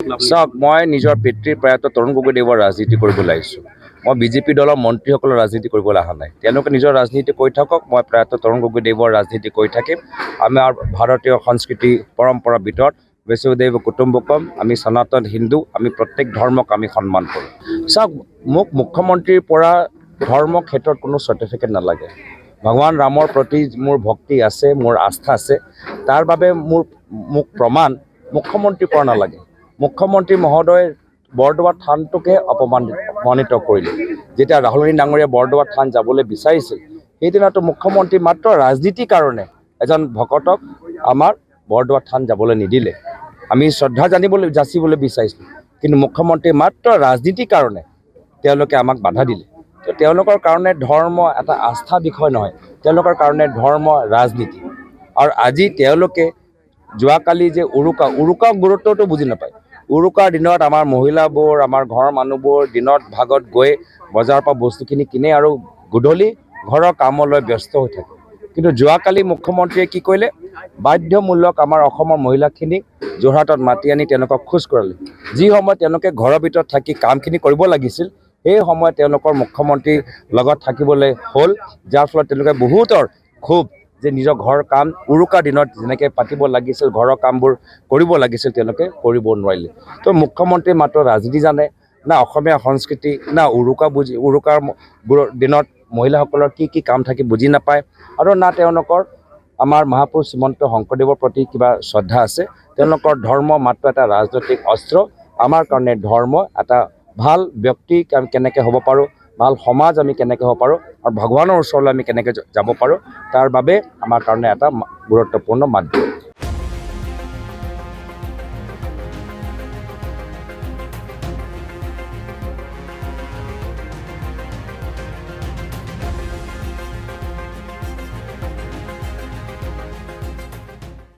চাওক, মই নিজৰ পিতৃৰ প্ৰয়াত তৰুণ গগৈদেৱৰ ৰাজনীতি কৰিবলৈ আহিছোঁ। মই বিজেপি দলৰ মন্ত্ৰীসকলৰ ৰাজনীতি কৰিবলৈ অহা নাই। তেওঁলোকে নিজৰ ৰাজনীতি কৰি থাকক, মই প্ৰয়াত তৰুণ গগৈদেৱৰ ৰাজনীতি কৰি থাকিম। আমাৰ ভাৰতীয় সংস্কৃতি পৰম্পৰাৰ ভিতৰত বসুধৈৱ কুটুম্বকম, আমি সনাতন হিন্দু, আমি প্ৰত্যেক ধৰ্মক আমি সন্মান কৰোঁ। চাওক, মোক মুখ্যমন্ত্ৰীৰ পৰা ধৰ্ম ক্ষেত্ৰত কোনো চাৰ্টিফিকেট নালাগে। ভগৱান ৰামৰ প্ৰতি মোৰ ভক্তি আছে, মোৰ আস্থা আছে, তাৰ বাবে মোক প্ৰমাণ মুখ্যমন্ত্ৰীৰ পৰা নালাগে। মুখ্যমন্ত্ৰী মহোদয় বৰদোৱা থানটোকে অপমানিত কৰিলে। যেতিয়া ৰাহুল গান্ধী ডাঙৰীয়া বৰদোৱা থান যাবলৈ বিচাৰিছিল, সেইদিনাটো মুখ্যমন্ত্ৰী মাত্ৰ ৰাজনীতিৰ কাৰণে এজন ভকতক আমাৰ বৰদোৱা থান যাবলৈ নিদিলে। আমি শ্ৰদ্ধা যাচিবলৈ বিচাৰিছিলোঁ, কিন্তু মুখ্যমন্ত্ৰী মাত্ৰ ৰাজনীতিৰ কাৰণে তেওঁলোকে আমাক বাধা দিলে। তো তেওঁলোকৰ কাৰণে ধৰ্ম এটা আস্থা বিষয় নহয়, তেওঁলোকৰ কাৰণে ধৰ্ম ৰাজনীতি। আৰু আজি তেওঁলোকে যোৱাকালি যে উৰুকাৰ গুৰুত্বটো বুজি নাপায়। উৰুকাৰ দিনত আমাৰ মহিলাবোৰ, আমাৰ ঘৰৰ মানুহবোৰ দিনত ভাগত গৈ বজাৰৰ পৰা বস্তুখিনি কিনে আৰু গধূলি ঘৰৰ কামলৈ ব্যস্ত হৈ থাকে। কিন্তু যোৱাকালি মুখ্যমন্ত্ৰীয়ে কি কৰিলে, বাধ্যমূলক আমাৰ অসমৰ মহিলাখিনিক যোৰহাটত মাতি আনি তেওঁলোকক খোজ কঢ়ালে। যি সময়ত তেওঁলোকে ঘৰৰ ভিতৰত থাকি কামখিনি কৰিব লাগিছিল, সেই সময়ত তেওঁলোকৰ মুখ্যমন্ত্ৰীৰ লগত থাকিবলৈ হ'ল, যাৰ ফলত তেওঁলোকে বহুতৰ ক্ষোভ যে নিজৰ ঘৰৰ কাম উৰুকাৰ দিনত যেনেকৈ পাতিব লাগিছিল, ঘৰৰ কামবোৰ কৰিব লাগিছিল, তেওঁলোকে কৰিব নোৱাৰিলে। তো মুখ্যমন্ত্ৰী মাত্ৰ ৰাজনীতি জানে, না অসমীয়া সংস্কৃতি, না উৰুকাৰ দিনত মহিলাসকলৰ কি কি কাম থাকে বুজি নাপায়, আৰু না তেওঁলোকৰ আমাৰ মহাপুৰুষ শ্ৰীমন্ত শংকৰদেৱৰ প্ৰতি কিবা শ্ৰদ্ধা আছে। তেওঁলোকৰ ধৰ্ম মাত্ৰ এটা ৰাজনৈতিক অস্ত্ৰ। আমাৰ কাৰণে ধৰ্ম এটা ভাল ব্যক্তি আমি কেনেকৈ হ'ব পাৰোঁ, ভাল সমাজ আমি কেনেকৈ হ'ব পাৰোঁ, আৰু ভগৱানৰ ওচৰলৈ আমি কেনেকৈ যাব পাৰোঁ, তাৰ বাবে আমাৰ কাৰণে এটা গুৰুত্বপূৰ্ণ মাধ্যম।